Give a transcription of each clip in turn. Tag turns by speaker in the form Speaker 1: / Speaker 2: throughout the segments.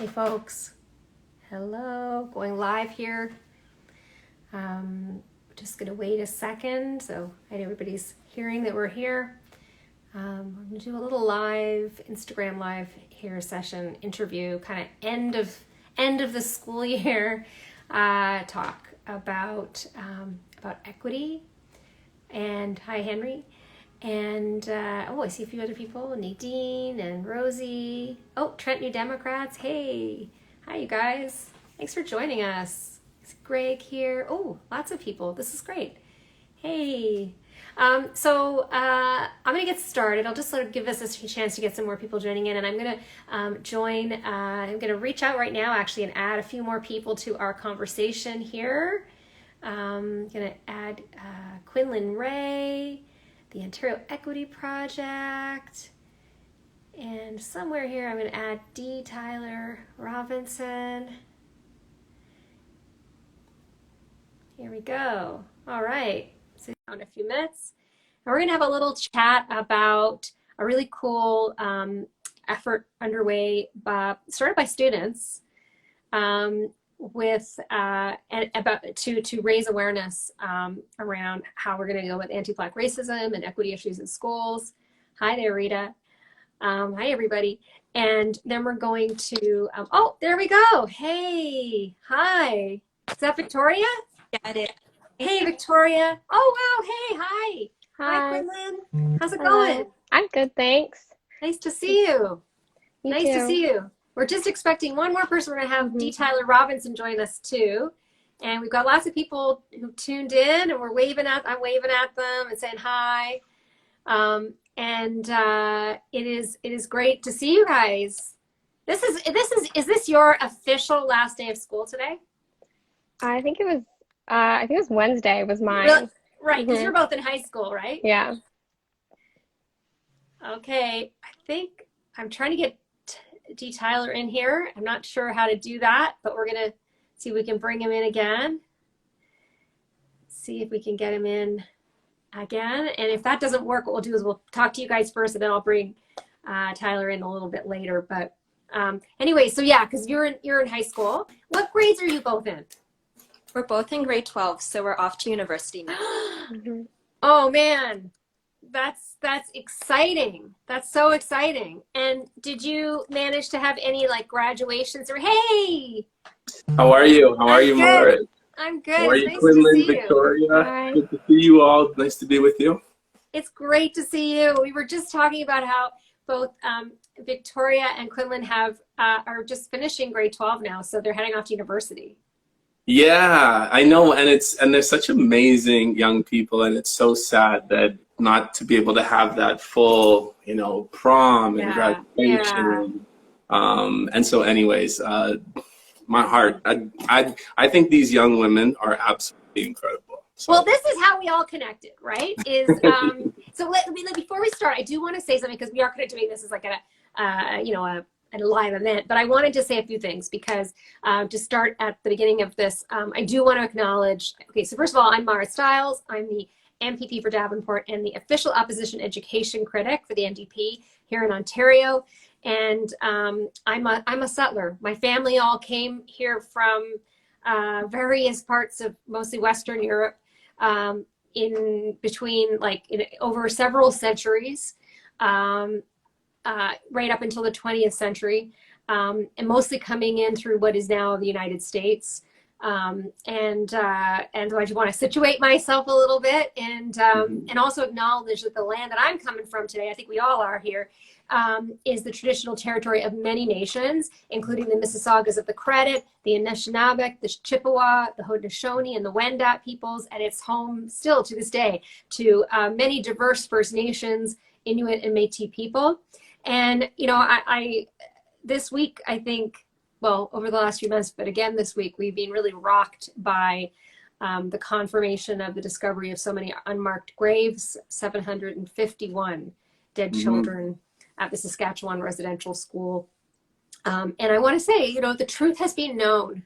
Speaker 1: Hey folks, hello, going live here. Just gonna wait a second so I know everybody's hearing that we're here. We're gonna do a little live Instagram live here session interview, kind of end of the school year talk about equity. And hi Henry. And I see a few other people, Nadine and Rosie. Oh, Trent New Democrats. Hey, hi you guys. Thanks for joining us. It's Greg here. Oh, lots of people. This is great. Hey. I'm going to get started. I'll just sort of give us a chance to get some more people joining in, and I'm going to I'm going to reach out right now actually and add a few more people to our conversation here. I'm going to add Quinlan Ray, the Ontario Equity Project, and somewhere here I'm going to add D. Tyler Robinson. Here we go. All right, so in a few minutes, and we're going to have a little chat about a really cool effort underway, started by students, with and about to raise awareness around how we're going to go with anti-Black racism and equity issues in schools. Hi there, Rita. Hi, everybody. And then we're going to, oh, there we go. Hey, hi. Is that Victoria?
Speaker 2: Got it.
Speaker 1: Hey, Victoria. Oh, wow. Hey, hi. Hi,
Speaker 3: Hi.
Speaker 1: Quinlan. How's it
Speaker 3: Hello.
Speaker 1: going?
Speaker 3: I'm good, thanks.
Speaker 1: Nice to see you.
Speaker 3: You
Speaker 1: Nice to
Speaker 3: too.
Speaker 1: see you. We're just expecting one more person. We're going to have D.
Speaker 3: Mm-hmm.
Speaker 1: Tyler Robinson join us too. And we've got lots of people who tuned in, and I'm waving at them and saying hi. It is great to see you guys. Is this your official last day of school today?
Speaker 3: I think it was Wednesday was
Speaker 1: Really?
Speaker 3: mine.
Speaker 1: Right, because
Speaker 3: Hmm.
Speaker 1: you're both in high school, right?
Speaker 3: Yeah.
Speaker 1: Okay, I think I'm trying to get D. Tyler in here. I'm not sure how to do that, but we're gonna see if we can bring him in again. See if we can get him in again. And if that doesn't work, what we'll do is we'll talk to you guys first, and then I'll bring Tyler in a little bit later. But anyway, so yeah, because you're in high school. What grades are you both in?
Speaker 2: We're both in grade 12, so we're off to university now.
Speaker 3: Hmm.
Speaker 1: Oh man, that's exciting. That's so exciting. And did you manage to have any like graduations or hey?
Speaker 4: How are you? How are
Speaker 1: I'm
Speaker 4: you,
Speaker 1: good.
Speaker 4: Marit?
Speaker 1: I'm
Speaker 4: How
Speaker 1: good.
Speaker 4: are
Speaker 1: It's
Speaker 4: you,
Speaker 1: nice to
Speaker 4: Quinlan,
Speaker 1: see you.
Speaker 4: Victoria?
Speaker 3: Hi.
Speaker 4: Good to see you all. Nice to be with you.
Speaker 1: It's great to see you. We were just talking about how both Victoria and Quinlan are just finishing grade 12 now, so they're heading off to university.
Speaker 4: Yeah, I know, and they're such amazing young people, and it's so sad that not to be able to have that full, prom and
Speaker 1: Yeah, yeah.
Speaker 4: graduation. And so, anyways, my heart. I think these young women are absolutely incredible.
Speaker 1: Well,
Speaker 4: So.
Speaker 1: this is how we all connected, right? Before we start, I do want to say something because we are kind of doing this as like a live event, but I wanted to say a few things because to start at the beginning of this, I do want to acknowledge. Okay, so first of all, I'm Mara Stiles. I'm the MPP for Davenport and the official opposition education critic for the NDP here in Ontario. And I'm a settler. My family all came here from various parts of mostly Western Europe in between, over several centuries, right up until the 20th century, and mostly coming in through what is now the United States. And I just want to situate myself a little bit and also acknowledge that the land that I'm coming from today, I think we all are here, is the traditional territory of many nations, including the Mississaugas of the Credit, the Anishinaabeg, the Chippewa, the Haudenosaunee, and the Wendat peoples, and it's home still to this day to many diverse First Nations, Inuit, and Métis people. And I this week, I think, well, over the last few months, but again this week, we've been really rocked by the confirmation of the discovery of so many unmarked graves, 751 dead children at the Saskatchewan residential school. And I want to say, the truth has been known.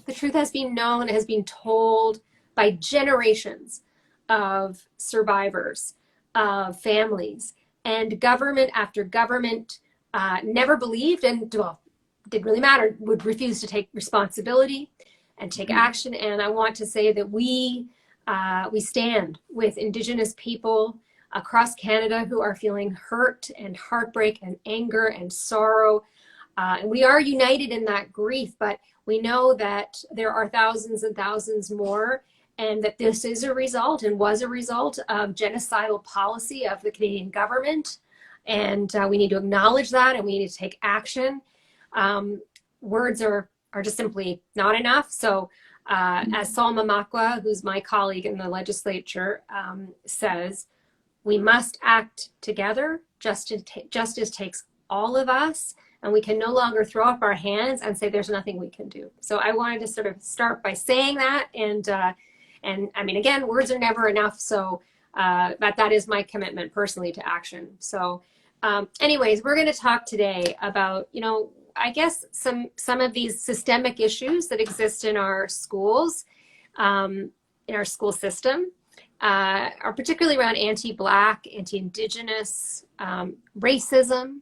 Speaker 1: The truth has been known, it has been told by generations of survivors, of families, and government after government never believed, and well, didn't really matter, would refuse to take responsibility and take action. And I want to say that we stand with Indigenous people across Canada who are feeling hurt and heartbreak and anger and sorrow. And we are united in that grief, but we know that there are thousands and thousands more, and that this is a result and was a result of genocidal policy of the Canadian government. And we need to acknowledge that, and we need to take action. Words are just simply not enough. So as Salma Makwa, who's my colleague in the legislature, says, we must act together. Justice takes all of us, and we can no longer throw up our hands and say there's nothing we can do. So I wanted to sort of start by saying that, and I mean, again, words are never enough. So but that is my commitment personally to action. So anyways, we're going to talk today about, I guess some of these systemic issues that exist in our schools, in our school system, are particularly around anti-Black, anti-Indigenous, racism.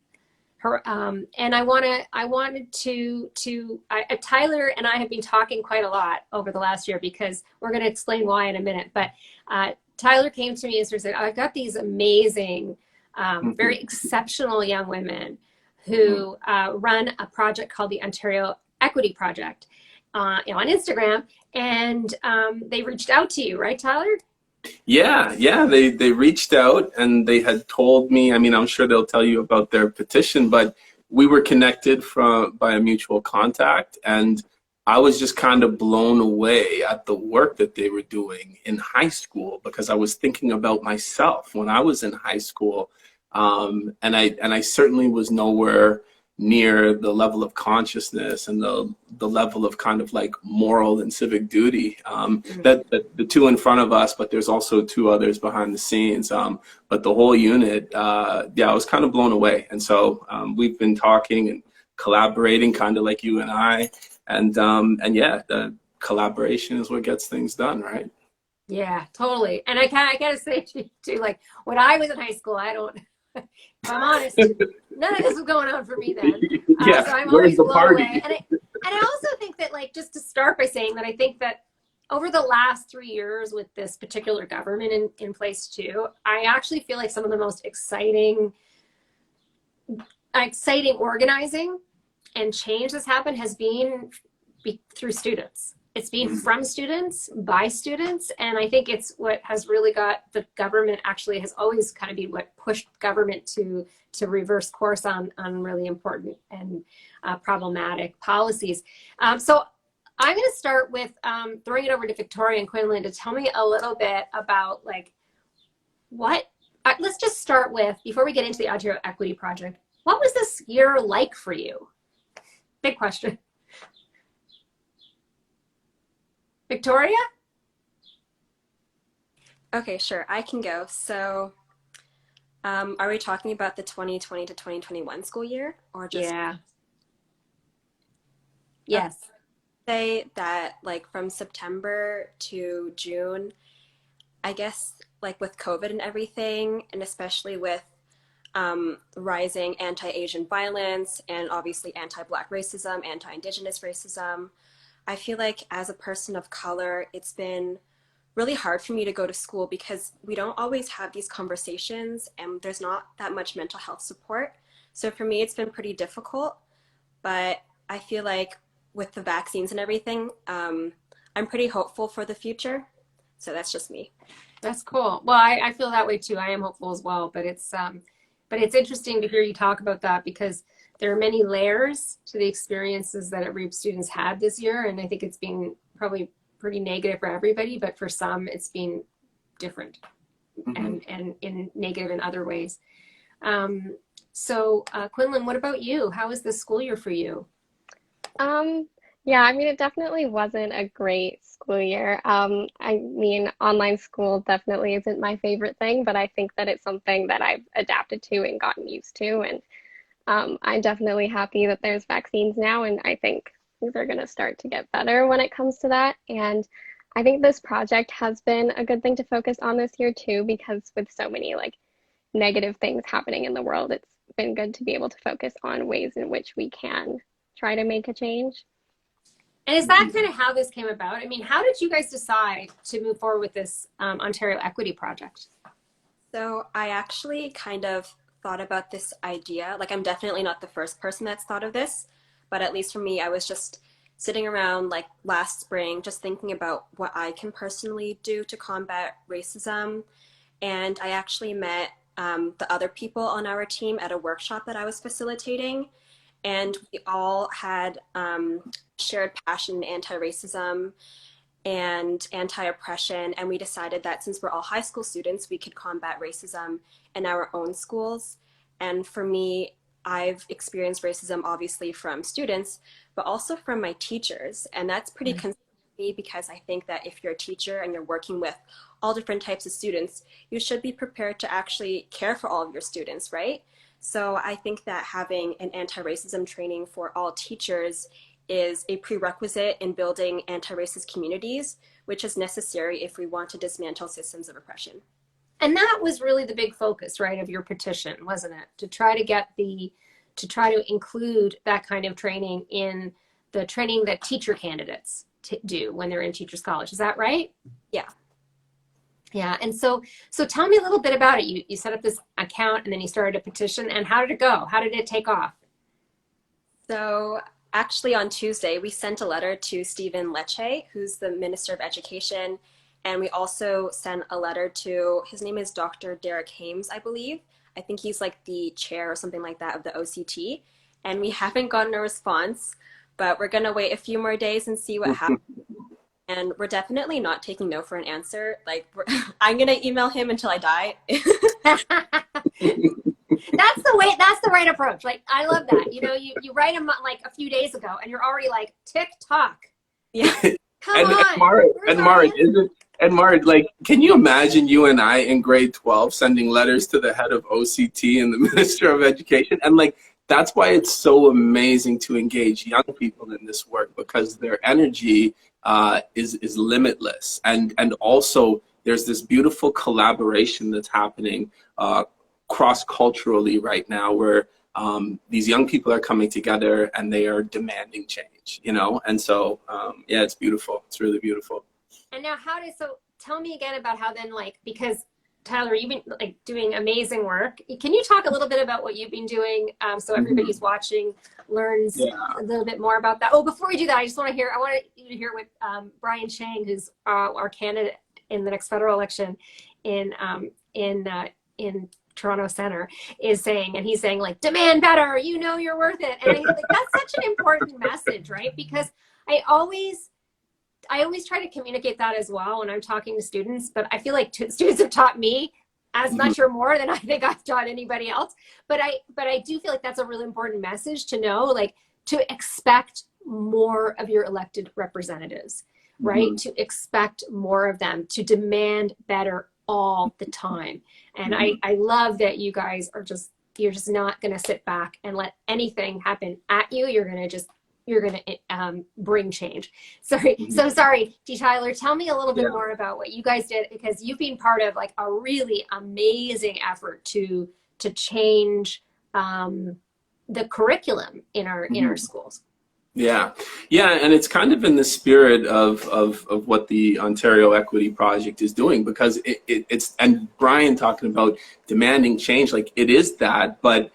Speaker 1: And Tyler and I have been talking quite a lot over the last year, because we're going to explain why in a minute. But Tyler came to me and said, I've got these amazing, very exceptional young women who run a project called the Ontario Equity Project on Instagram. And they reached out to you, right, Tyler?
Speaker 4: Yeah, they reached out and they had told me, I mean, I'm sure they'll tell you about their petition, but we were connected by a mutual contact, and I was just kind of blown away at the work that they were doing in high school, because I was thinking about myself when I was in high school, and I certainly was nowhere near the level of consciousness and the level of kind of like moral and civic duty that the two in front of us, but there's also two others behind the scenes. But the whole unit, I was kind of blown away. And so we've been talking and collaborating, kind of like you and I. And yeah, the collaboration is what gets things done, right?
Speaker 1: Yeah, totally. And I gotta say too, like when I was in high school, if I'm honest, none of this was going on for me then.
Speaker 4: Yeah,
Speaker 1: so I'm
Speaker 4: where's
Speaker 1: always
Speaker 4: the
Speaker 1: blown
Speaker 4: party?
Speaker 1: away. And I also think that, like, just to start by saying that I think that over the last 3 years with this particular government in place too, I actually feel like some of the most exciting organizing and change that's happened has been through students. It's been from students, by students, and I think it's what has really got the government, actually has always kind of been what pushed government to reverse course on really important and problematic policies. So I'm going to start with throwing it over to Victoria and Quinlan to tell me a little bit about, like, let's just start with, before we get into the Ontario Equity Project, what was this year like for you? Big question. Victoria?
Speaker 2: Okay, sure, I can go. So are we talking about the 2020 to 2021 school year, or just?
Speaker 1: Yeah. Yes.
Speaker 2: Say that, like, from September to June, I guess, like, with COVID and everything, and especially with rising anti-Asian violence and obviously anti-Black racism, anti-Indigenous racism, I feel like as a person of color, it's been really hard for me to go to school because we don't always have these conversations and there's not that much mental health support. So for me, it's been pretty difficult, but I feel like with the vaccines and everything, I'm pretty hopeful for the future. So that's just me.
Speaker 1: That's cool. Well, I feel that way too. I am hopeful as well, but it's interesting to hear you talk about that, because there are many layers to the experiences that REAP students had this year. And I think it's been probably pretty negative for everybody, but for some it's been different and in negative in other ways. So Quinlan, what about you? How was this school year for you?
Speaker 3: Yeah, I mean, it definitely wasn't a great school year. I mean, online school definitely isn't my favorite thing, but I think that it's something that I've adapted to and gotten used to. And I'm definitely happy that there's vaccines now, and I think things are going to start to get better when it comes to that. And I think this project has been a good thing to focus on this year too, because with so many like negative things happening in the world, it's been good to be able to focus on ways in which we can try to make a change.
Speaker 1: And is that kind of how this came about? I mean, how did you guys decide to move forward with this Ontario Equity Project?
Speaker 2: So I actually kind of thought about this idea. Like, I'm definitely not the first person that's thought of this, but at least for me, I was just sitting around like last spring, just thinking about what I can personally do to combat racism. And I actually met the other people on our team at a workshop that I was facilitating. And we all had shared passion in anti-racism and anti-oppression. And we decided that since we're all high school students, we could combat racism in our own schools. And for me, I've experienced racism obviously from students, but also from my teachers. And that's pretty consistent to me, because I think that if you're a teacher and you're working with all different types of students, you should be prepared to actually care for all of your students, right? So I think that having an anti-racism training for all teachers is a prerequisite in building anti-racist communities, which is necessary if we want to dismantle systems of oppression.
Speaker 1: And that was really the big focus, right, of your petition, wasn't it? To try to include that kind of training in the training that teacher candidates do when they're in Teachers College. Is that right?
Speaker 2: Yeah.
Speaker 1: Yeah. And so tell me a little bit about it. You set up this account and then you started a petition, and how did it go? How did it take off?
Speaker 2: So actually on Tuesday, we sent a letter to Stephen Lecce, who's the Minister of Education. And we also sent a letter to, his name is Dr. Derek Hames, I believe. I think he's like the chair or something like that of the OCT. And we haven't gotten a response, but we're going to wait a few more days and see what happens. And we're definitely not taking no for an answer. Like, I'm going to email him until I die.
Speaker 1: That's the right approach. Like, I love that. You know, you write him like a few days ago and you're already like, tick-tock.
Speaker 2: Yeah.
Speaker 1: Come on.
Speaker 4: And Mara, like, can you imagine you and I in grade 12 sending letters to the head of OCT and the Minister of Education? And like, that's why it's so amazing to engage young people in this work, because their energy is limitless. And also there's this beautiful collaboration that's happening cross-culturally right now, where these young people are coming together and they are demanding change, you know? And so, yeah, it's beautiful. It's really beautiful.
Speaker 1: And now so tell me again about how then, like, because Tyler, you've been like doing amazing work. Can you talk a little bit about what you've been doing so everybody's watching learns a little bit more about that? Oh, before we do that, I want you to hear what Brian Chang, who's our candidate in the next federal election in Toronto Center, is saying. And he's saying, like, demand better, you know you're worth it. And I think like, that's such an important message, right? Because I always try to communicate that as well when I'm talking to students, but I feel like students have taught me as much or more than I think I've taught anybody else. But I do feel like that's a really important message to know, like, to expect more of your elected representatives, right? To expect more of them, to demand better all the time. And I love that you guys you're just not going to sit back and let anything happen at you. You're going to bring change. So sorry, T. Tyler, tell me a little bit more about what you guys did, because you've been part of like a really amazing effort to change the curriculum in our schools.
Speaker 4: Yeah, and it's kind of in the spirit of what the Ontario Equity Project is doing, because it's, and Brian talking about demanding change, like it is that, but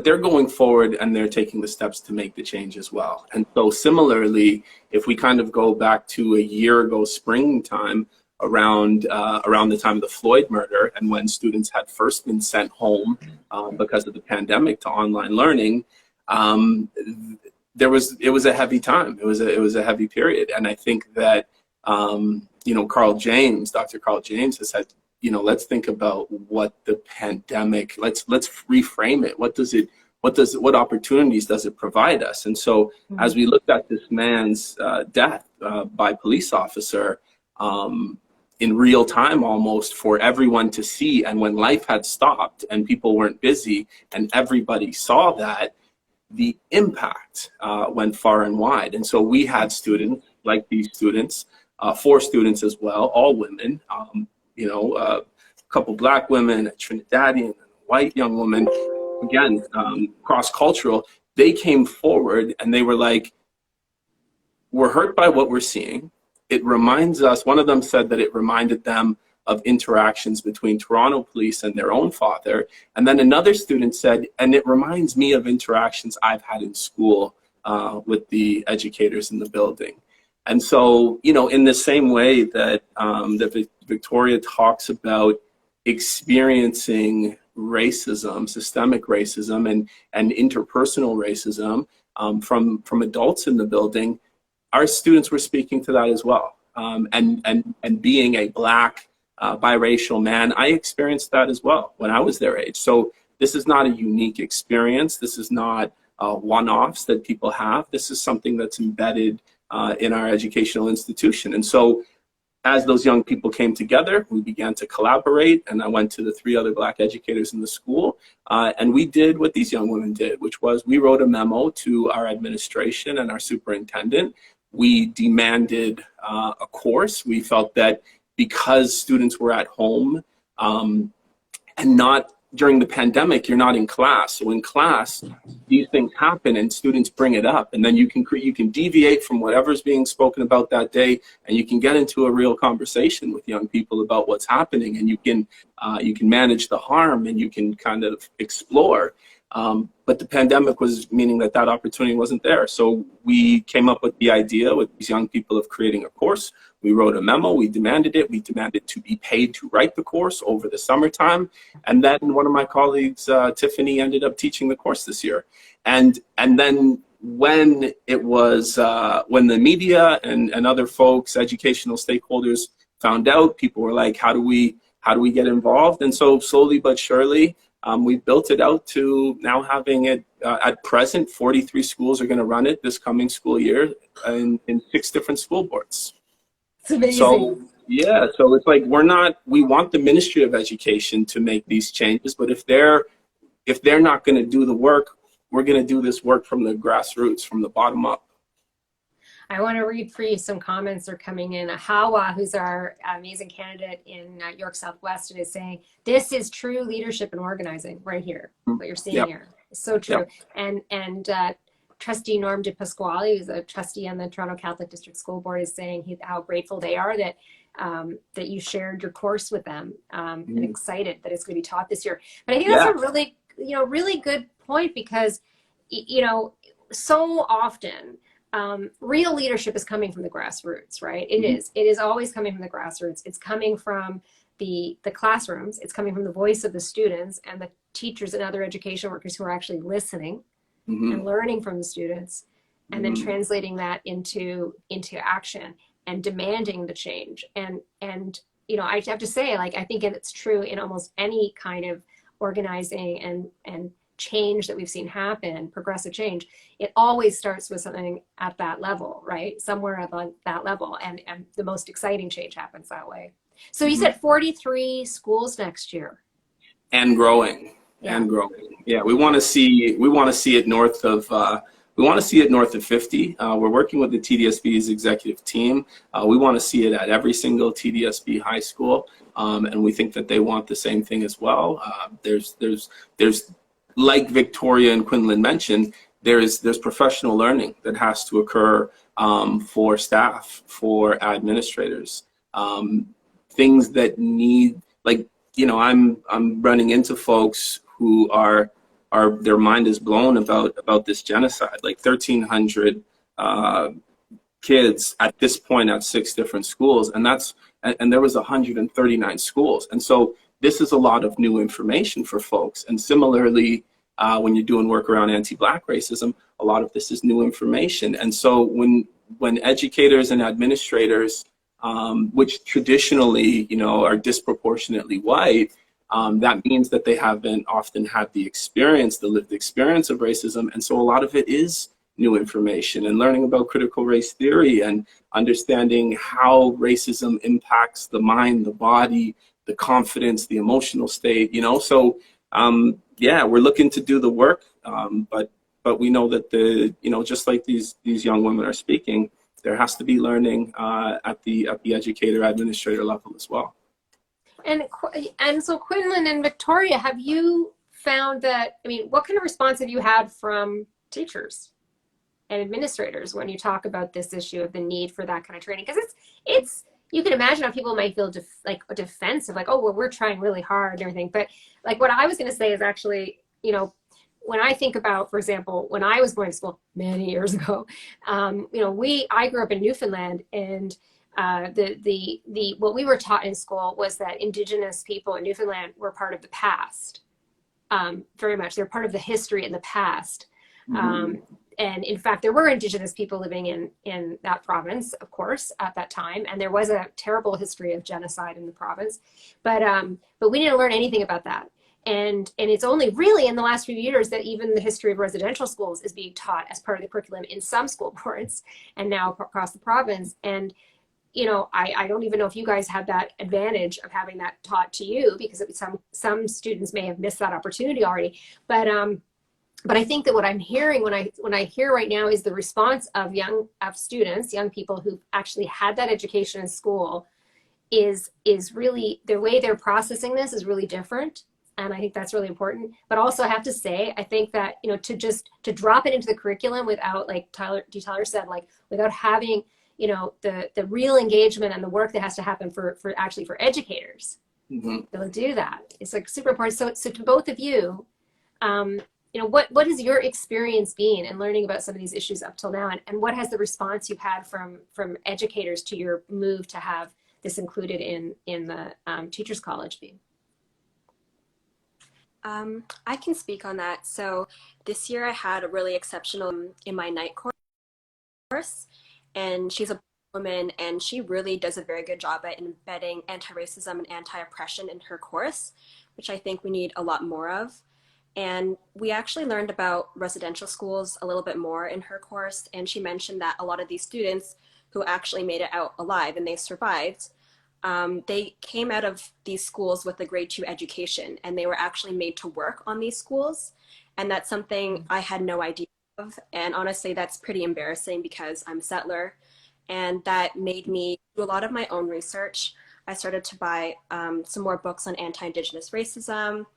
Speaker 4: they're going forward and they're taking the steps to make the change as well. And so similarly, if we kind of go back to a year ago springtime, around the time of the Floyd murder, and when students had first been sent home because of the pandemic to online learning, it was a heavy time. It was a heavy period. And I think that Dr. Carl James has said, let's think about what the pandemic, let's reframe it. What opportunities does it provide us? And so as we looked at this man's death by police officer in real time, almost for everyone to see, and when life had stopped and people weren't busy and everybody saw that, the impact went far and wide. And so we had students like these students, 4 students as well, all women, a couple Black women, a Trinidadian, and a white young woman, again, cross-cultural, they came forward and they were like, we're hurt by what we're seeing. It reminds us, one of them said that it reminded them of interactions between Toronto police and their own father. And then another student said, and it reminds me of interactions I've had in school with the educators in the building. And so, you know, in the same way that, that Victoria talks about experiencing racism, systemic racism, and interpersonal racism from adults in the building, our students were speaking to that as well. And being a Black biracial man, I experienced that as well when I was their age. So this is not a unique experience. This is not one-offs that people have. This is something that's embedded in our educational institution. And so as those young people came together, we began to collaborate, and I went to the 3 other Black educators in the school, and we did what these young women did, which was we wrote a memo to our administration and our superintendent. We demanded a course. We felt that because students were at home and not during the pandemic, you're not in class. So in class, these things happen and students bring it up, and then you can deviate from whatever's being spoken about that day, and you can get into a real conversation with young people about what's happening, and you can manage the harm, and you can kind of explore. But the pandemic was meaning that that opportunity wasn't there. So we came up with the idea with these young people of creating a course. We wrote a memo, we demanded it. We demanded to be paid to write the course over the summertime. And then one of my colleagues, Tiffany, ended up teaching the course this year. And then when it was, when the media and other folks, educational stakeholders found out, people were like, how do we get involved? And so slowly but surely, we built it out to now having it at present. 43 schools are going to run it this coming school year in 6 different school boards.
Speaker 1: It's amazing.
Speaker 4: So yeah, so it's like we want the Ministry of Education to make these changes, but if they're not going to do the work, we're going to do this work from the grassroots, from the bottom up.
Speaker 1: I want to read for you some comments that are coming in. Hawa, who's our amazing candidate in York Southwest, is saying, this is true leadership and organizing right here. What you're seeing here is so true. Yep. And Trustee Norm De Pasquale, who's a trustee on the Toronto Catholic District School Board, is saying how grateful they are that that you shared your course with them, and excited that it's going to be taught this year. But I think that's a really, really good point, because, so often, real leadership is coming from the grassroots, right? It is always coming from the grassroots. It's coming from the classrooms. It's coming from the voice of the students and the teachers and other education workers who are actually listening and learning from the students, and then translating that into action and demanding the change. And I have to say, like, I think it's true in almost any kind of organizing and change that we've seen happen, progressive change. It always starts with something at that level, right? Somewhere at that level, and the most exciting change happens that way. So you said 43 schools next year,
Speaker 4: and growing. And growing. Yeah, we want to see it north of 50. We're working with the TDSB's executive team. We want to see it at every single TDSB high school, and we think that they want the same thing as well. There's like Victoria and Quinlan mentioned, there's professional learning that has to occur for staff, for administrators, things that need, like, I'm running into folks who are their mind is blown about this genocide. Like 1,300 kids at this point at 6 different schools, and there was 139 schools, and so this is a lot of new information for folks. And similarly, when you're doing work around anti-Black racism, a lot of this is new information. And so when educators and administrators, which traditionally, are disproportionately white, that means that they haven't often had the lived experience of racism. And so a lot of it is new information, and learning about critical race theory and understanding how racism impacts the mind, the body, the confidence, the emotional state, So we're looking to do the work, but we know that just like these young women are speaking, there has to be learning at the educator administrator level as well.
Speaker 1: And so Quinlan and Victoria, have you found that, what kind of response have you had from teachers and administrators when you talk about this issue of the need for that kind of training? Because it's you can imagine how people might feel like defensive, like, oh, well, we're trying really hard and everything. But like what I was going to say is actually, you know, when I think about, for example, when I was going to school many years ago, you know, I grew up in Newfoundland, and what we were taught in school was that Indigenous people in Newfoundland were part of the past, very much. They're part of the history in the past. And in fact, there were Indigenous people living in that province, of course, at that time. And there was a terrible history of genocide in the province. But we didn't learn anything about that. And it's only really in the last few years that even the history of residential schools is being taught as part of the curriculum in some school boards and now across the province. And, you know, I don't even know if you guys have that advantage of having that taught to you, because some students may have missed that opportunity already. But I think that what I'm hearing when I hear right now is the response of students, young people who've actually had that education in school is really, the way they're processing this is really different. And I think that's really important. But also I have to say, I think that, you know, to drop it into the curriculum without, like Tyler said, like without having, you know, the real engagement and the work that has to happen for educators to do that. It's like super important. So to both of you, you know, what has your experience been in learning about some of these issues up till now, and what has the response you've had from educators to your move to have this included in the Teachers College been?
Speaker 2: I can speak on that. So this year I had a really exceptional in my night course, and she's a woman, and she really does a very good job at embedding anti-racism and anti-oppression in her course, which I think we need a lot more of. And we actually learned about residential schools a little bit more in her course. And she mentioned that a lot of these students who actually made it out alive and they survived, they came out of these schools with a grade 2 education, and they were actually made to work on these schools. And that's something I had no idea of. And honestly, that's pretty embarrassing because I'm a settler. And that made me do a lot of my own research. I started to buy some more books on anti-Indigenous racism.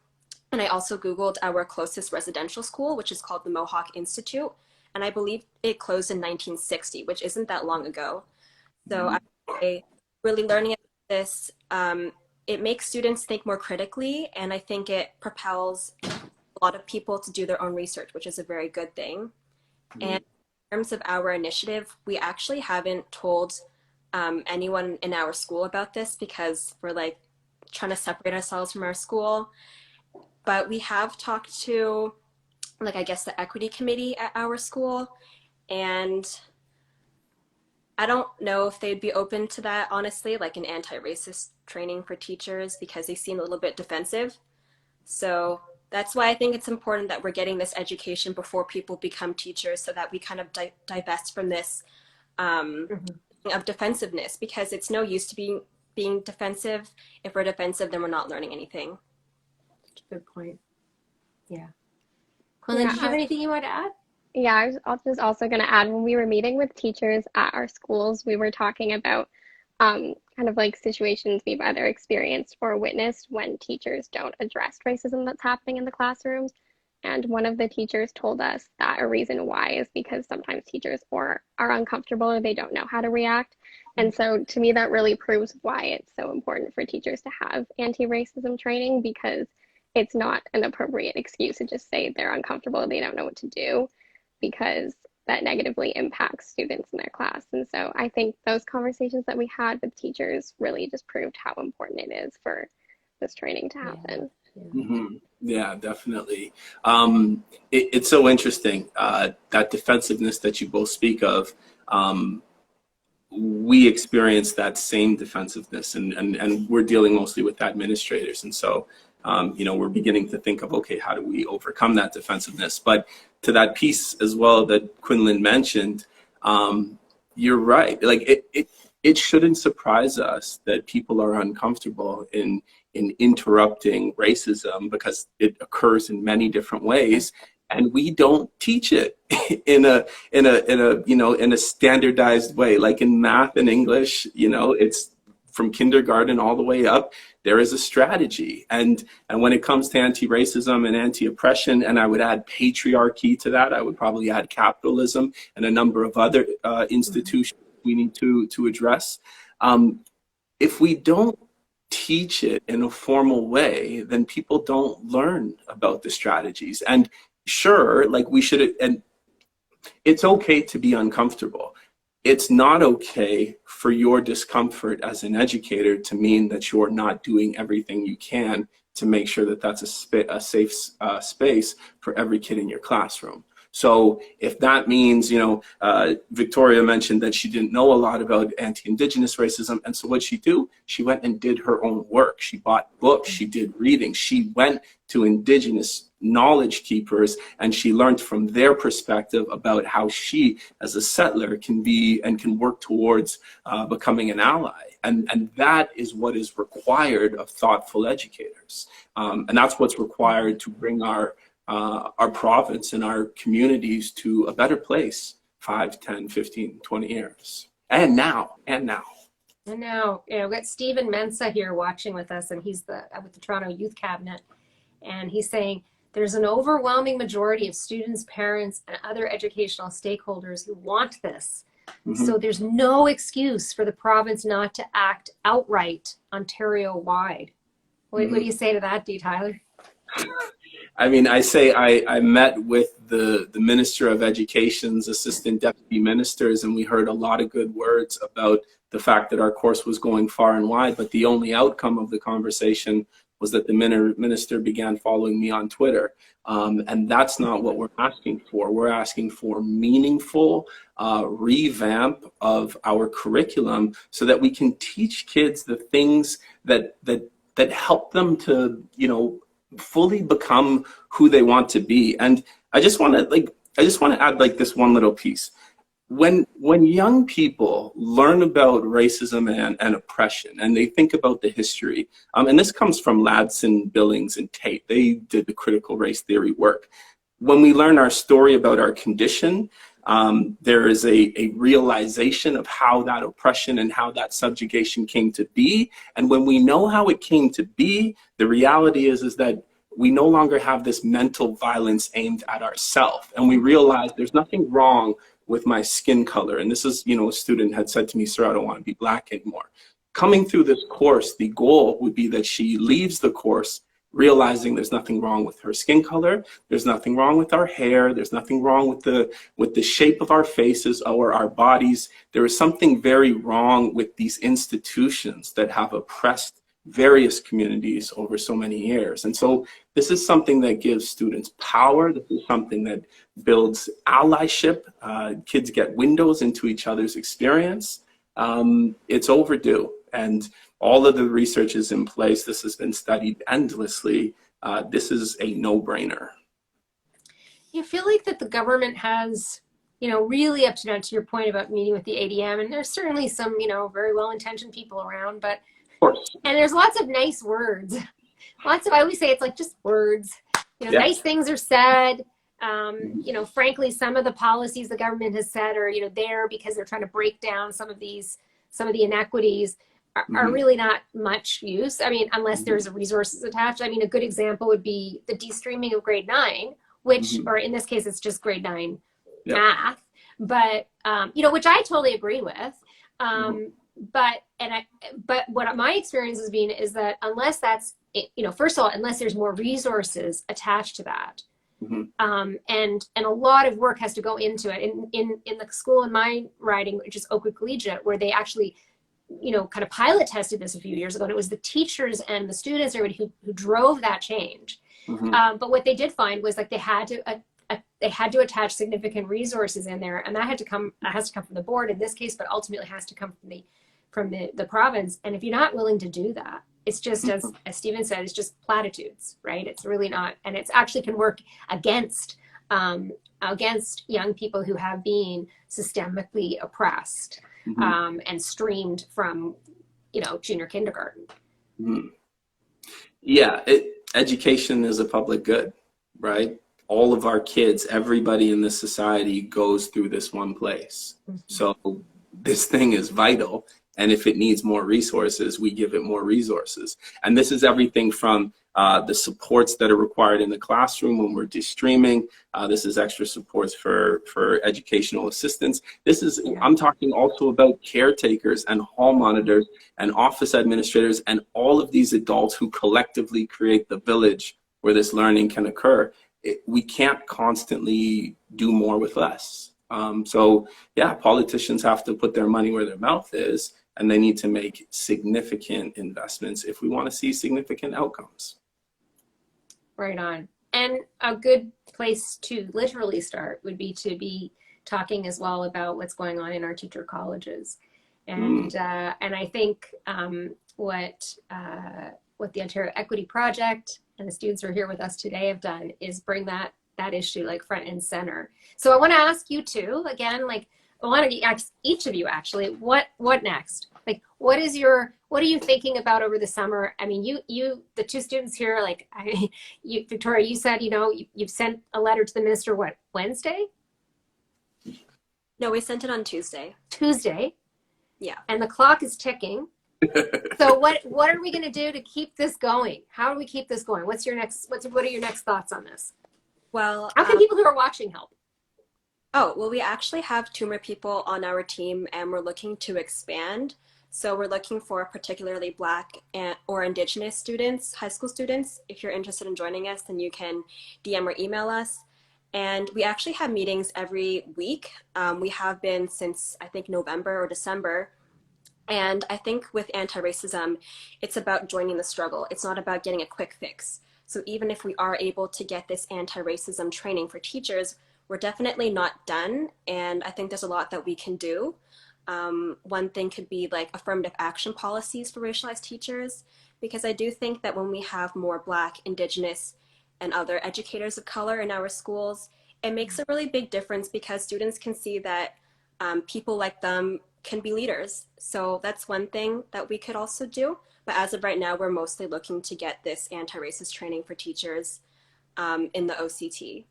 Speaker 2: And I also Googled our closest residential school, which is called the Mohawk Institute. And I believe it closed in 1960, which isn't that long ago. So I really learning about this, it makes students think more critically. And I think it propels a lot of people to do their own research, which is a very good thing. And in terms of our initiative, we actually haven't told anyone in our school about this because we're like trying to separate ourselves from our school. But we have talked to, like, I guess the equity committee at our school, and I don't know if they'd be open to that, honestly, like an anti-racist training for teachers, because they seem a little bit defensive. So that's why I think it's important that we're getting this education before people become teachers, so that we kind of divest from this of defensiveness, because it's no use to being defensive. If we're defensive, then we're not learning anything.
Speaker 1: Good point. Yeah. Quinlan, did you have anything you want to add?
Speaker 3: Yeah, I was also going to add, when we were meeting with teachers at our schools, we were talking about kind of like situations we've either experienced or witnessed when teachers don't address racism that's happening in the classrooms. And one of the teachers told us that a reason why is because sometimes teachers are uncomfortable or they don't know how to react. And so to me, that really proves why it's so important for teachers to have anti-racism training, because it's not an appropriate excuse to just say they're uncomfortable, they don't know what to do, because that negatively impacts students in their class. And so I think those conversations that we had with teachers really just proved how important it is for this training to happen.
Speaker 4: Yeah, definitely. It's so interesting, that defensiveness that you both speak of. We experience that same defensiveness, and we're dealing mostly with administrators. And so, you know, we're beginning to think of, okay, how do we overcome that defensiveness? But to that piece as well that Quinlan mentioned, you're right. Like it shouldn't surprise us that people are uncomfortable in interrupting racism, because it occurs in many different ways, and we don't teach it in a standardized way. Like in math and English, you know, it's from kindergarten all the way up, there is a strategy. And when it comes to anti-racism and anti-oppression, and I would add patriarchy to that, I would probably add capitalism and a number of other institutions we need to address. If we don't teach it in a formal way, then people don't learn about the strategies. And sure, like we should, and it's okay to be uncomfortable. It's not okay for your discomfort as an educator to mean that you're not doing everything you can to make sure that that's a safe space for every kid in your classroom. So if that means, Victoria mentioned that she didn't know a lot about anti-Indigenous racism. And so what'd she do? She went and did her own work. She bought books, she did reading, she went to Indigenous knowledge keepers, and she learned from their perspective about how she, as a settler, can be and can work towards becoming an ally. And that is what is required of thoughtful educators. And that's what's required to bring our province and our communities to a better place 5, 10, 15, 20 years. And now.
Speaker 1: And now, we've got Stephen Mensa here watching with us, and he's with the Toronto Youth Cabinet. And he's saying, there's an overwhelming majority of students, parents, and other educational stakeholders who want this. Mm-hmm. So there's no excuse for the province not to act outright Ontario-wide. What do you say to that, D. Tyler?
Speaker 4: I mean, I met with the Minister of Education's assistant deputy ministers, and we heard a lot of good words about the fact that our course was going far and wide, but the only outcome of the conversation was that the minister began following me on Twitter. And that's not what we're asking for. We're asking for meaningful revamp of our curriculum so that we can teach kids the things that help them to, fully become who they want to be. And I just want to add like this one little piece. When young people learn about racism and oppression, and they think about the history, and this comes from Ladson, Billings, and Tate, they did the critical race theory work. When we learn our story about our condition, there is a realization of how that oppression and how that subjugation came to be. And when we know how it came to be, the reality is that we no longer have this mental violence aimed at ourselves. And we realize there's nothing wrong with my skin color. And this is, a student had said to me, sir, I don't want to be black anymore. Coming through this course, the goal would be that she leaves the course realizing there's nothing wrong with her skin color, there's nothing wrong with our hair, there's nothing wrong with the shape of our faces or our bodies. There is something very wrong with these institutions that have oppressed various communities over so many years. And so this is something that gives students power. This is something that builds allyship. Kids get windows into each other's experience. It's overdue. And all of the research is in place. This has been studied endlessly. This is a no-brainer.
Speaker 1: You feel like that the government has, really up to now, to your point about meeting with the ADM, and there's certainly some, very well-intentioned people around, but, and there's lots of nice words. I always say it's like just words. Nice things are said. Frankly, some of the policies the government has said are, there because they're trying to break down some of the inequities. Are really not much use. I mean, unless there's resources attached. I mean, a good example would be the de-streaming of grade 9, which, or in this case, it's just grade 9 math. But which I totally agree with. But what my experience has been is that unless that's, first of all, unless there's more resources attached to that, and a lot of work has to go into it. In the school in my riding, which is Oakwood Collegiate, where they actually kind of pilot tested this a few years ago, and it was the teachers and the students, everybody who drove that change. But what they did find was like they had to attach significant resources in there, and that has to come from the board in this case, but ultimately has to come from the province. And if you're not willing to do that, it's just as Stephen said, it's just platitudes, right? It's really not, and it's actually can work against young people who have been systemically oppressed. And streamed from, junior kindergarten.
Speaker 4: Yeah, education is a public good, right? All of our kids, everybody in this society goes through this one place. So this thing is vital. And if it needs more resources, we give it more resources. And this is everything from the supports that are required in the classroom when we're streaming. This is extra supports for educational assistants. This is, I'm talking also about caretakers and hall monitors and office administrators and all of these adults who collectively create the village where this learning can occur. We can't constantly do more with less. So yeah, politicians have to put their money where their mouth is, and they need to make significant investments if we want to see significant outcomes.
Speaker 1: Right on. And a good place to literally start would be to be talking as well about what's going on in our teacher colleges. And I think what the Ontario Equity Project and the students who are here with us today have done is bring that issue like front and center. So I want to ask you two again, like I want to ask each of you actually, what next? Like what are you thinking about over the summer? I mean, you the two students here, like Victoria, you said, you've sent a letter to the minister, what, Wednesday?
Speaker 2: No, we sent it on Tuesday.
Speaker 1: Tuesday?
Speaker 2: Yeah.
Speaker 1: And the clock is ticking. So what are we going to do to keep this going? How do we keep this going? What are your next thoughts on this?
Speaker 2: Well,
Speaker 1: how can people who are watching help?
Speaker 2: Oh, well, we actually have 2 more people on our team, and we're looking to expand. So we're looking for particularly Black or Indigenous students, high school students. If you're interested in joining us, then you can DM or email us. And we actually have meetings every week. We have been since, I think, November or December. And I think with anti-racism, it's about joining the struggle. It's not about getting a quick fix. So even if we are able to get this anti-racism training for teachers, we're definitely not done. And I think there's a lot that we can do. One thing could be like affirmative action policies for racialized teachers, because I do think that when we have more Black, Indigenous, and other educators of color in our schools, it makes a really big difference because students can see that people like them can be leaders. So that's one thing that we could also do. But as of right now, we're mostly looking to get this anti-racist training for teachers in the OCT.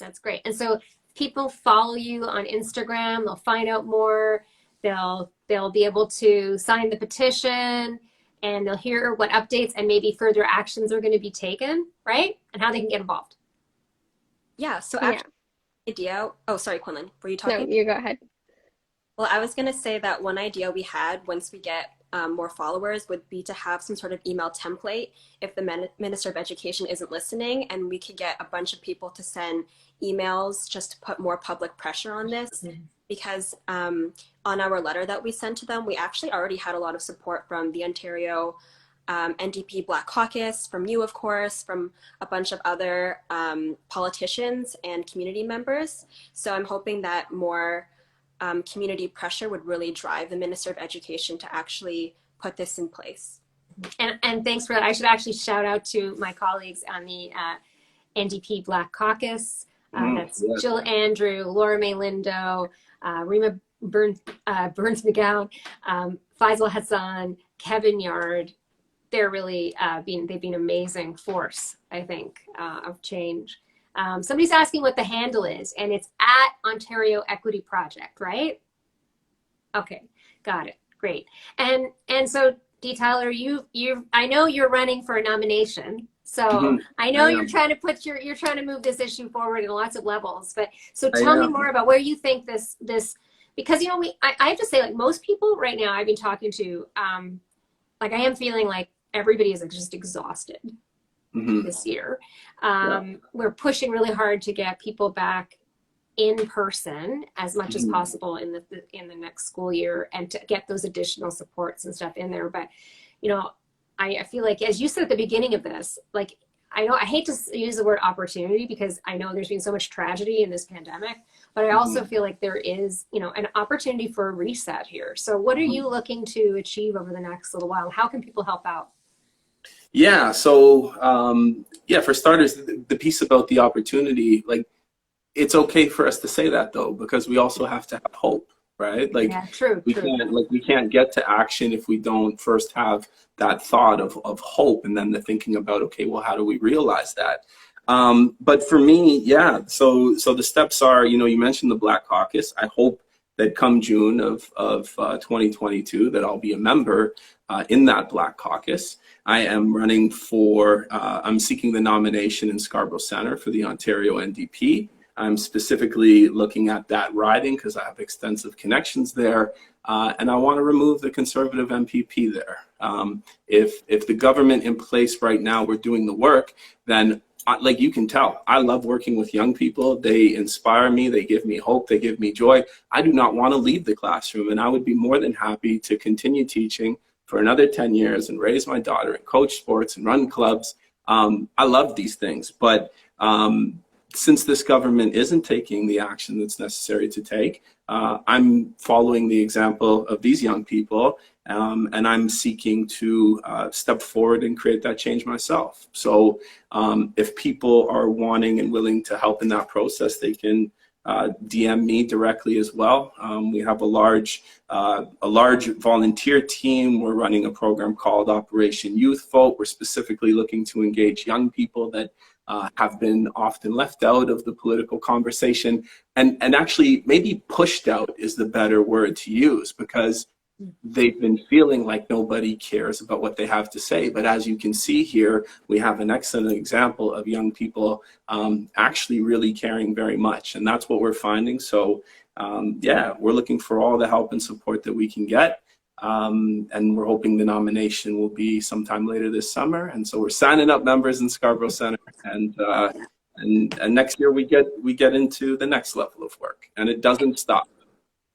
Speaker 1: That's great. And so people follow you on Instagram, they'll find out more, they'll be able to sign the petition, and they'll hear what updates and maybe further actions are going to be taken, right? And how they can get involved.
Speaker 2: Yeah, so actually, idea, oh, sorry, Quinlan, were you talking?
Speaker 3: No, you go ahead.
Speaker 2: Well, I was going to say that one idea we had once we get more followers would be to have some sort of email template if the Minister of Education isn't listening, and we could get a bunch of people to send emails just to put more public pressure on this. Because on our letter that we sent to them, we actually already had a lot of support from the Ontario NDP Black Caucus, from you, of course, from a bunch of other politicians and community members. So I'm hoping that more community pressure would really drive the Minister of Education to actually put this in place.
Speaker 1: And thanks for that. I should actually shout out to my colleagues on the NDP Black Caucus. That's Jill Andrew, Laura May Lindo, Rima Burns McGowan, Faisal Hassan, Kevin Yard. They're really they've been an amazing force, I think, of change. Somebody's asking what the handle is, and it's at Ontario Equity Project, right? Okay, got it. Great. And so, Dee Tyler, I know you're running for a nomination. So I know you're trying to move this issue forward in lots of levels. But so tell me more about where you think this because I have to say, like, most people right now I've been talking to, like, I am feeling like everybody is just exhausted this year. We're pushing really hard to get people back in person as much as possible in the next school year, and to get those additional supports and stuff in there. But I feel like, as you said at the beginning of this, like, I hate to use the word opportunity because I know there's been so much tragedy in this pandemic, but I also feel like there is, an opportunity for a reset here. So what are you looking to achieve over the next little while? How can people help out?
Speaker 4: Yeah, so for starters, the piece about the opportunity, like, it's okay for us to say that though, because we also have to have hope. Right? Like,
Speaker 1: true.
Speaker 4: We can't get to action if we don't first have that thought of hope, and then the thinking about, okay, well, how do we realize that? But for me, so the steps are, you mentioned the Black Caucus. I hope that come June of 2022 that I'll be a member in that Black Caucus. I am running for, I'm seeking the nomination in Scarborough Centre for the Ontario NDP. I'm specifically looking at that riding because I have extensive connections there, and I want to remove the Conservative MPP there. If the government in place right now were doing the work, then like you can tell, I love working with young people. They inspire me, they give me hope, they give me joy. I do not want to leave the classroom, and I would be more than happy to continue teaching for another 10 years and raise my daughter and coach sports and run clubs. I love these things, but since this government isn't taking the action that's necessary to take, I'm following the example of these young people, and I'm seeking to step forward and create that change myself. So if people are wanting and willing to help in that process, they can DM me directly as well. We have a large volunteer team. We're running a program called Operation Youth Vote. We're specifically looking to engage young people that have been often left out of the political conversation, and actually maybe pushed out is the better word to use, because they've been feeling like nobody cares about what they have to say. But as you can see here, we have an excellent example of young people actually really caring very much, and that's what we're finding. So yeah, we're looking for all the help and support that we can get. And we're hoping the nomination will be sometime later this summer. And so we're signing up members in Scarborough Centre, and next year we get into the next level of work, and it doesn't stop.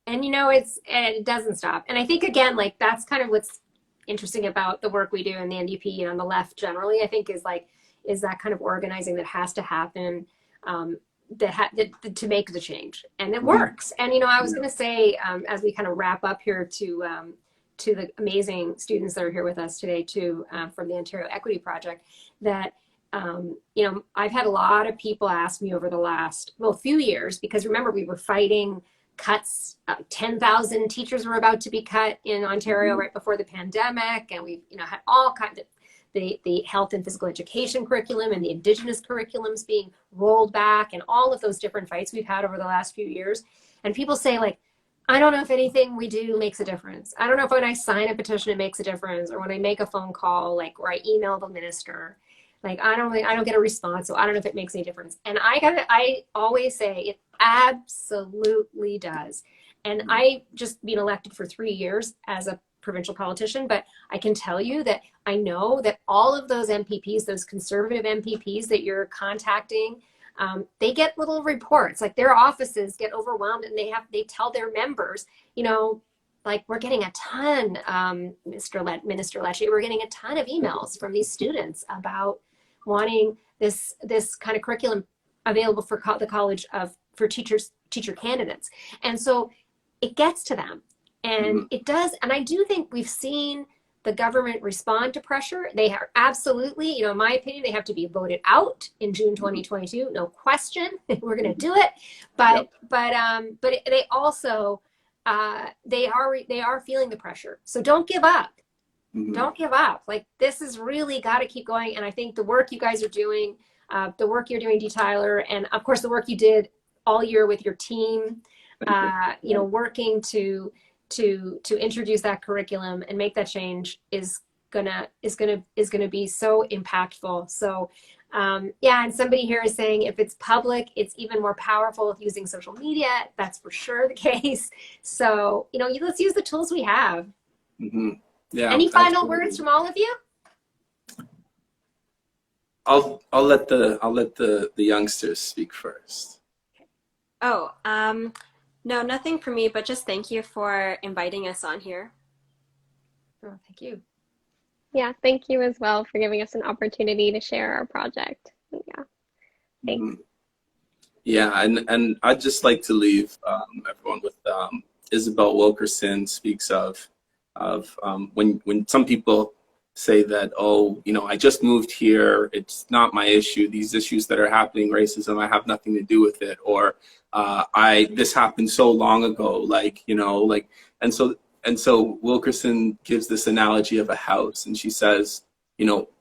Speaker 1: And it doesn't stop. And I think, again, like, that's kind of what's interesting about the work we do in the NDP and on the left generally, I think, is that kind of organizing that has to happen to make the change, and it works. And I was going to say, as we kind of wrap up here, to the amazing students that are here with us today too, from the Ontario Equity Project, that I've had a lot of people ask me over the last few years, because remember, we were fighting cuts. 10,000 teachers were about to be cut in Ontario right before the pandemic, and we had all kinds of the health and physical education curriculum and the Indigenous curriculums being rolled back, and all of those different fights we've had over the last few years. And people say, like, I don't know if anything we do makes a difference. I don't know if when I sign a petition it makes a difference, or when I make a phone call, like, or I email the minister, like, I don't get a response, so I don't know if it makes any difference. And I always say it absolutely does. And I just been elected for 3 years as a provincial politician, but I can tell you that I know that all of those MPPs, those Conservative MPPs that you're contacting, they get little reports, like their offices get overwhelmed, and they tell their members, like, we're getting a ton, Minister Lecce, we're getting a ton of emails from these students about wanting this kind of curriculum available for the college for teacher candidates. And so it gets to them, and it does. And I do think we've seen the government respond to pressure. They are absolutely, in my opinion, they have to be voted out in June 2022, no question. We're going to do it, but they also they are feeling the pressure. So don't give up. Don't give up. Like, this is really got to keep going. And I think the work you guys are doing, the work you're doing, Dee Tyler, and of course the work you did all year with your team, working to introduce that curriculum and make that change is gonna be so impactful. So and somebody here is saying, if it's public, it's even more powerful with using social media. That's for sure the case. So let's use the tools we have.
Speaker 4: Yeah.
Speaker 1: Any final words from all of you?
Speaker 4: I'll let the youngsters speak first.
Speaker 2: Oh, no, nothing for me, but just thank you for inviting us on here.
Speaker 1: Oh, thank you.
Speaker 3: Yeah, thank you as well for giving us an opportunity to share our project. Yeah, thanks.
Speaker 4: Yeah, and I'd just like to leave everyone with Isabel Wilkerson speaks of when some people say that, I just moved here, it's not my issue, these issues that are happening, racism, I have nothing to do with it, or this happened so long ago, and so Wilkerson gives this analogy of a house, and she says,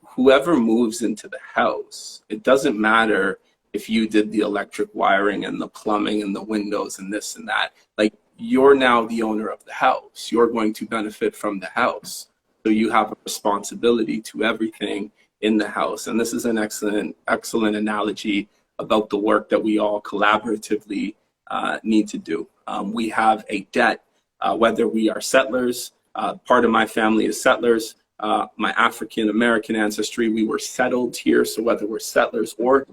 Speaker 4: whoever moves into the house, it doesn't matter if you did the electric wiring and the plumbing and the windows and this and that, like, you're now the owner of the house. You're going to benefit from the house. So you have a responsibility to everything in the house. And this is an excellent analogy about the work that we all collaboratively need to do. We have a debt, whether we are settlers, part of my family is settlers, my African American ancestry, we were settled here. So whether we're settlers or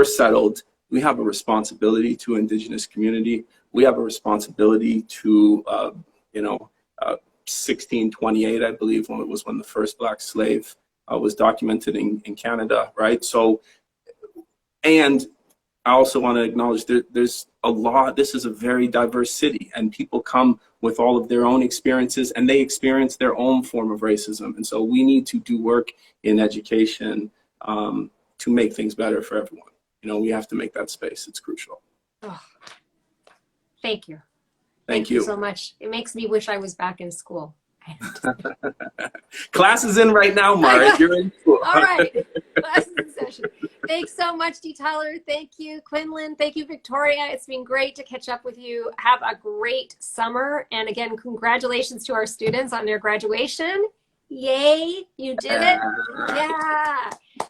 Speaker 4: settled, we have a responsibility to Indigenous community. We have a responsibility to, 1628, I believe, when it was when the first Black slave was documented in Canada, right? So, and I also want to acknowledge there's a lot, this is a very diverse city, and people come with all of their own experiences, and they experience their own form of racism. And so we need to do work in education to make things better for everyone. We have to make that space. It's crucial.
Speaker 1: Oh, thank you.
Speaker 4: Thank you
Speaker 1: so much. It makes me wish I was back in school.
Speaker 4: Class is in right now, Mara. You're in school.
Speaker 1: All right. Class is in session. Thanks so much, D. Tyler. Thank you, Quinlan. Thank you, Victoria. It's been great to catch up with you. Have a great summer. And again, congratulations to our students on their graduation. Yay, you did it. Yeah.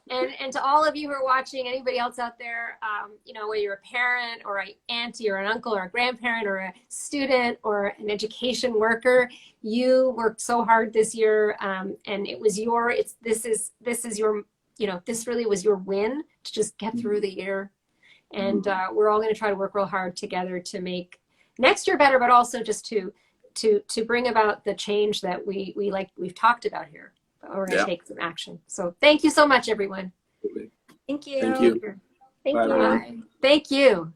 Speaker 1: And to all of you who are watching, anybody else out there, whether you're a parent or an auntie or an uncle or a grandparent or a student or an education worker, you worked so hard this year, and it was this really was your win to just get through the year. And we're all going to try to work real hard together to make next year better, but also just to bring about the change that we've talked about here. We're going to take some action. So thank you so much, everyone.
Speaker 2: Thank you.
Speaker 4: Thank you.
Speaker 3: Thank
Speaker 4: Bye,
Speaker 3: you.
Speaker 4: everyone.
Speaker 1: Thank you.